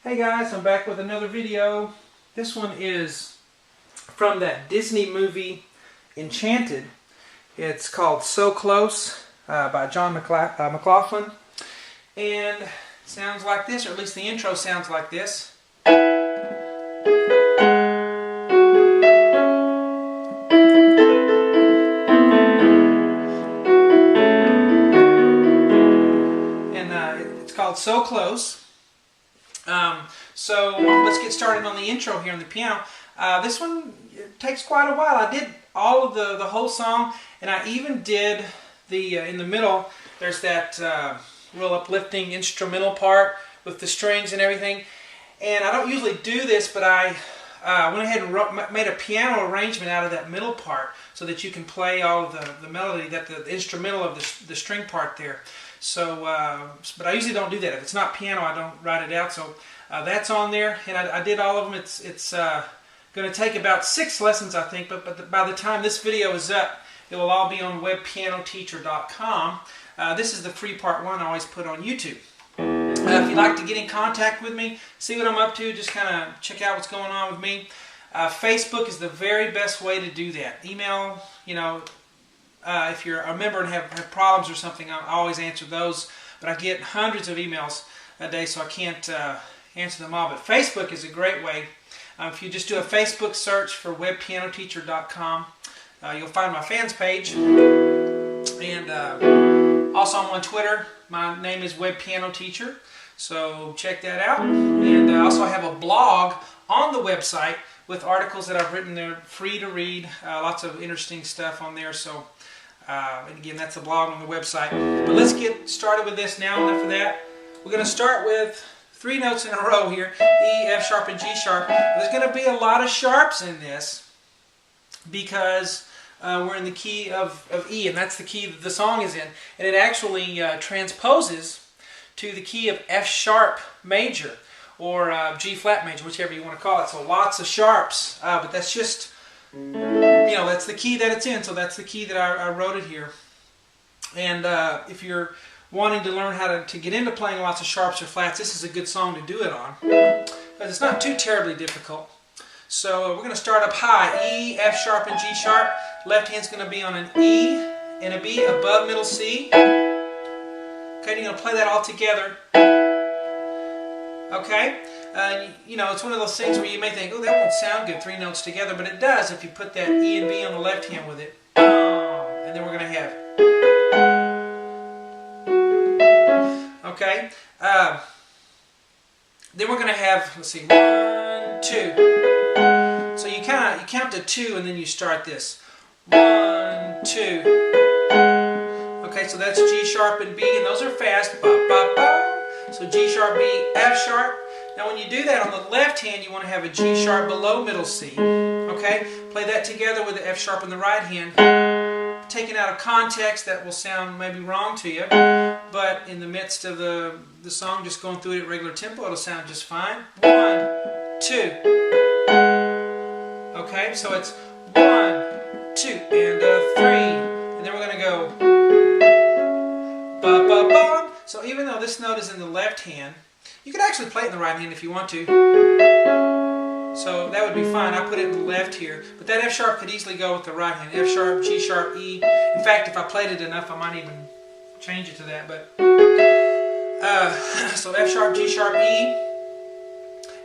Hey guys, I'm back with another video. This one is from that Disney movie Enchanted. It's called So Close by John McLaughlin. And it sounds like this, or at least the intro sounds like this. And it's called So Close. So let's get started on the intro here on the piano. This one takes quite a while. I did all of the whole song, and I even did the in the middle. There's that real uplifting instrumental part with the strings and everything. And I don't usually do this, but I went ahead and made a piano arrangement out of that middle part so that you can play all of the melody, that the instrumental of the string part there. So, but I usually don't do that. If it's not piano, I don't write it out. So that's on there, and I did all of them. It's going to take about 6 lessons, I think. But by the time this video is up, it will all be on webpianoteacher.com. This is the free part 1 I always put on YouTube. If you'd like to get in contact with me, see what I'm up to, just kind of check out what's going on with me. Facebook is the very best way to do that. Email, you know. If you're a member and have problems or something, I always answer those. But I get hundreds of emails a day, so I can't answer them all. But Facebook is a great way. If you just do a Facebook search for webpianoteacher.com, you'll find my fans page. And also I'm on Twitter. My name is WebPianoTeacher, so check that out. And also I have a blog on the website with articles that I've written there, free to read. Lots of interesting stuff on there. So. And again, that's a blog on the website. But let's get started with this now. Enough of that. We're going to start with 3 notes in a row here. E, F sharp, and G sharp. There's going to be a lot of sharps in this because we're in the key of E, and that's the key that the song is in. And it actually transposes to the key of F sharp major or G flat major, whichever you want to call it. So lots of sharps, but that's just... You know, that's the key that it's in, so that's the key that I wrote it here. And if you're wanting to learn how to get into playing lots of sharps or flats, this is a good song to do it on. But it's not too terribly difficult. So we're going to start up high. E, F sharp, and G sharp. Left hand's going to be on an E and a B above middle C. Okay, you're going to play that all together. Okay? You know, it's one of those things where you may think, oh, that won't sound good, 3 notes together, but it does if you put that E and B on the left hand with it. And then we're going to have... Okay? Then we're going to have, let's see, 1, 2. So you count to 2 and then you start this. 1, 2. Okay, so that's G sharp and B, and those are fast. Ba, ba, ba. So G sharp, B, F sharp. Now when you do that on the left hand, you want to have a G sharp below middle C. Okay? Play that together with the F sharp in the right hand. Taken out of context, that will sound maybe wrong to you. But in the midst of the song, just going through it at regular tempo, it'll sound just fine. 1, 2. Okay? So it's 1, 2, and 3. And then we're going to go... Ba, ba, ba. So even though this note is in the left hand, you could actually play it in the right hand if you want to. So that would be fine. I put it in the left here. But that F sharp could easily go with the right hand. F sharp, G sharp, E. In fact, if I played it enough, I might even change it to that. But so F sharp, G sharp, E.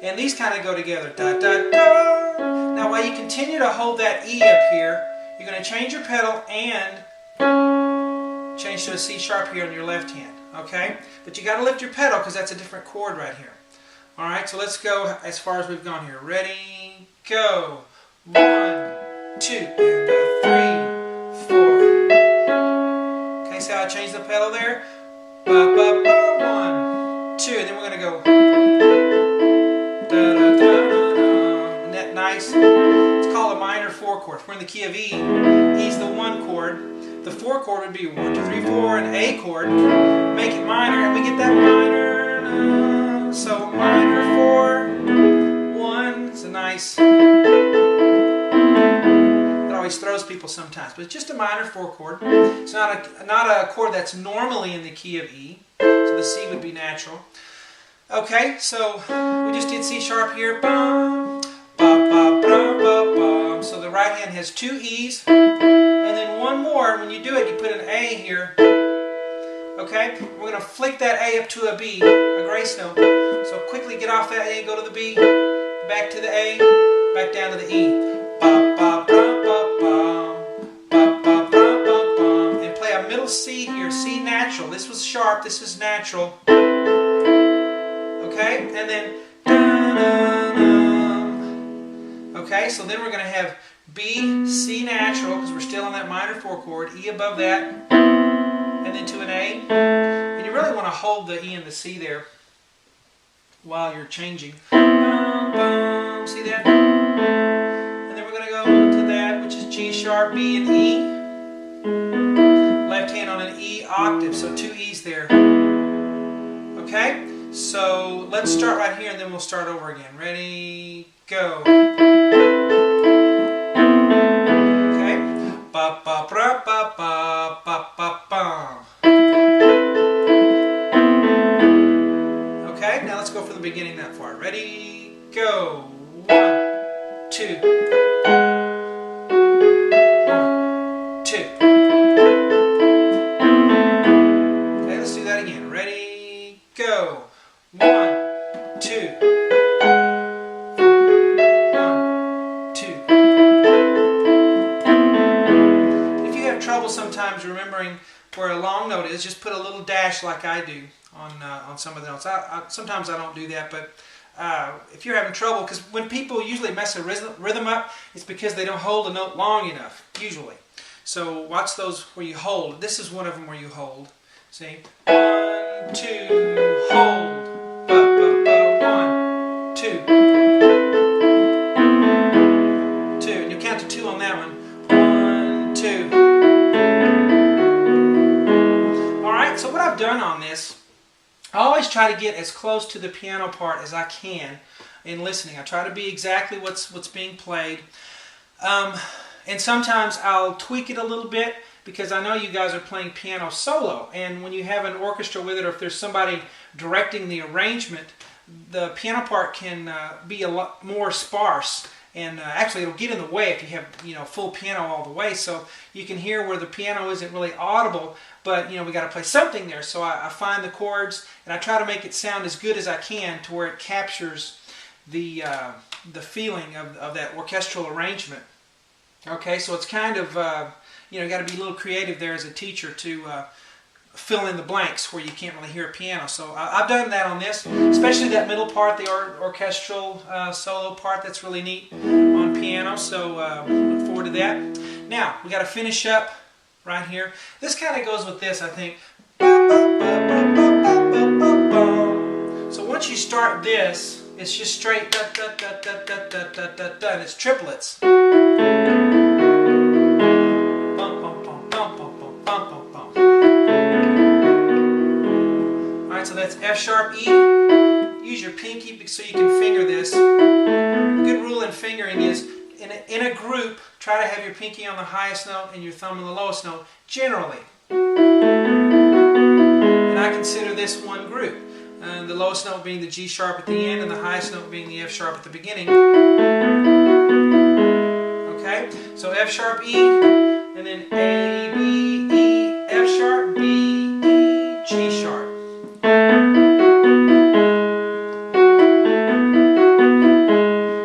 And these kind of go together. Da, da, da. Now while you continue to hold that E up here, you're going to change your pedal and change to a C sharp here on your left hand. Okay? But you got to lift your pedal because that's a different chord right here. Alright, so let's go as far as we've gone here. Ready? Go! 1, 2, and 3, 4. Okay, see how I changed the pedal there? Ba, ba, ba, 1, 2, and then we're going to go. Da, da, da, da. Isn't that nice? It's called a minor 4 chord. We're in the key of E. E's the 1 chord. The 4 chord would be 1, 2, 3, 4, an A chord. Make it minor, and we get that minor. So minor 4, 1. It's a nice. It always throws people sometimes, but it's just a minor 4 chord. It's not a chord that's normally in the key of E. So the C would be natural. Okay, so we just did C sharp here. Bum, ba, ba, ba, ba, bum. So the right hand has 2 E's, and then one more. When you do it, you put an A here. Okay, we're going to flick that A up to a B, a grace note. So quickly get off that A, go to the B, back to the A, back down to the E. Ba, ba, ba, ba, bum, ba, ba, ba, ba, bum. And play a middle C here, C natural. This was sharp, this is natural. Okay, and then okay, so then we're going to have B, C natural, because we're still on that minor 4 chord, E above that, and then to an A. And you really want to hold the E and the C there while you're changing. See that? And then we're going to go to that, which is G sharp, B, and E. Left hand on an E octave, so 2 E's there. Okay? So let's start right here and then we'll start over again. Ready, go. Okay. Ba ba bra ba ba ba ba ba. Okay, now let's go from the beginning that far. Ready, go. 1, 2. 1, 2. Okay, let's do that again. Ready, go. 1, 2. 1, 2. If you have trouble sometimes remembering where a long note is, just put a little dash like I do on some of the notes. Sometimes I don't do that, but if you're having trouble, because when people usually mess a rhythm up, it's because they don't hold a note long enough, usually. So watch those where you hold. This is one of them where you hold. See? 1, 2, hold. 1, 2. 2. And you'll count to 2 on that one. 1, 2. Alright, so what I've done on this, I always try to get as close to the piano part as I can in listening. I try to be exactly what's being played. And sometimes I'll tweak it a little bit because I know you guys are playing piano solo. And when you have an orchestra with it, or if there's somebody directing the arrangement, the piano part can be a lot more sparse. And actually it'll get in the way if you have full piano all the way, so you can hear where the piano isn't really audible, but we got to play something there. So I find the chords and I try to make it sound as good as I can to where it captures the feeling of that orchestral arrangement. Okay, so it's kind of you got to be a little creative there as a teacher to fill in the blanks where you can't really hear a piano. So I've done that on this, especially that middle part, the orchestral solo part. That's really neat on piano, so look forward to that. Now, we got to finish up right here. This kind of goes with this, I think. So once you start this, it's just straight da da da da da da da da da, and it's triplets. So that's F sharp, E. Use your pinky so you can finger this. A good rule in fingering is in a group, try to have your pinky on the highest note and your thumb on the lowest note, generally. And I consider this one group. The lowest note being the G sharp at the end and the highest note being the F sharp at the beginning. Okay? So F sharp, E, and then A, B, E, F sharp, B, E, G sharp.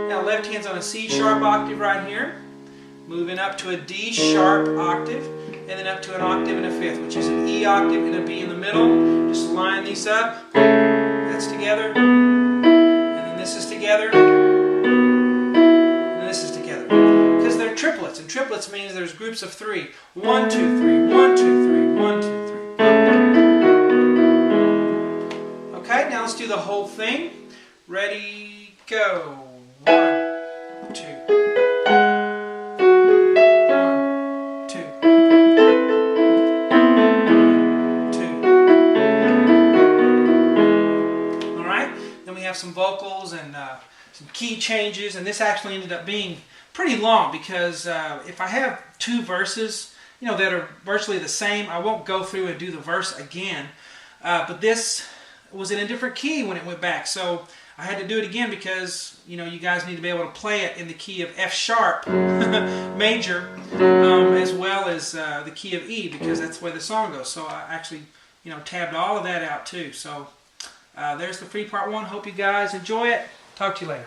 Now left hand's on a C sharp octave right here, moving up to a D sharp octave, and then up to an octave and a fifth, which is an E octave and a B in the middle. Just line these up. That's together, and then this is together, and then this is together. Because they're triplets, and triplets means there's groups of 3. 1, 2, 3, 1, 2, 3, 1, 2, 3. Okay, now let's do the whole thing. Ready, go. 1, 2. 1, 2. 2. Alright, then we have some vocals and some key changes, and this actually ended up being pretty long because if I have 2 verses, that are virtually the same, I won't go through and do the verse again. But this was in a different key when it went back. So I had to do it again because, you know, you guys need to be able to play it in the key of F sharp major, as well as the key of E, because that's where the song goes. So I actually, you know, tabbed all of that out too. So there's the free part 1. Hope you guys enjoy it. Talk to you later.